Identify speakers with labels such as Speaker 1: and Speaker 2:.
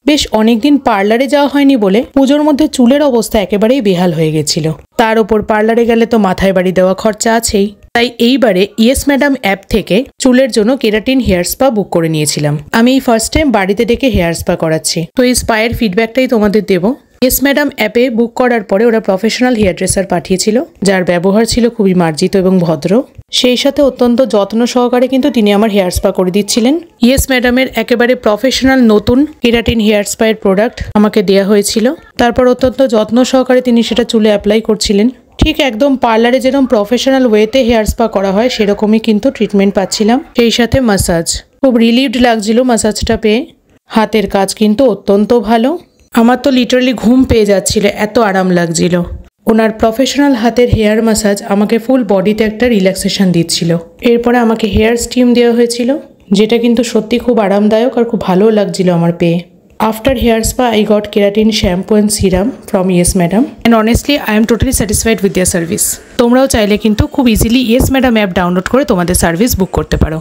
Speaker 1: বেশ অনেকদিন পার্লারে যাওয়া হয়নি বলে পুজোর মধ্যে চুলের অবস্থা একেবারেই বেহাল হয়ে গেছিল। তার উপর পার্লারে গেলে তো মাথায় বাড়ি দেওয়া খরচা আছেই। তাই এইবারে ইয়েস ম্যাডাম অ্যাপ থেকে চুলের জন্য কেরাটিন হেয়ার স্পা বুক করে নিয়েছিলাম। আমি এই ফার্স্ট টাইম বাড়িতে ডেকে হেয়ার স্পা করাচ্ছি, তো এই স্পায়ের ফিডব্যাকটাই তোমাদের দেবো। ইয়েস ম্যাডাম অ্যাপে বুক করার পরে ওরা প্রফেশনাল হেয়ার ড্রেসার পাঠিয়েছিল, যার ব্যবহার ছিল খুবই মার্জিত এবং ভদ্র। সেই সাথে অত্যন্ত যত্ন সহকারে কিন্তু তিনি আমার হেয়ার স্পা করে দিচ্ছিলেন। ইয়েস ম্যাডামের একেবারে প্রফেশনাল নতুন কেরাটিন হেয়ার স্পায়ের প্রোডাক্ট আমাকে দেওয়া হয়েছিল। তারপর অত্যন্ত যত্ন সহকারে তিনি সেটা চুলে অ্যাপ্লাই করছিলেন। ঠিক একদম পার্লারে যেরকম প্রফেশনাল ওয়েতে হেয়ার স্পা করা হয় সেরকমই কিন্তু ট্রিটমেন্ট পাচ্ছিলাম। সেই সাথে ম্যাসাজ, খুব রিলিভড লাগছিল ম্যাসাজটা পেয়ে। হাতের কাজ কিন্তু অত্যন্ত ভালো। আমার তো লিটারালি ঘুম পেয়ে যাচ্ছিল, এত আরাম লাগছিল। ওনার প্রফেশনাল হাতের হেয়ার ম্যাসাজ আমাকে ফুল বডিতে একটা রিল্যাক্সেশন দিচ্ছিল। এরপরে আমাকে হেয়ার স্টিম দেওয়া হয়েছিল, যেটা কিন্তু সত্যি খুব আরামদায়ক আর খুব ভালো লাগছিল আমার পেয়ে। After hair spa, I got keratin shampoo and serum from Yes Madam, and honestly I am totally satisfied with their service. তোমরাও চাইলে কিন্তু খুব easily Yes Madam app download করে তোমাদের সার্ভিস বুক করতে পারো।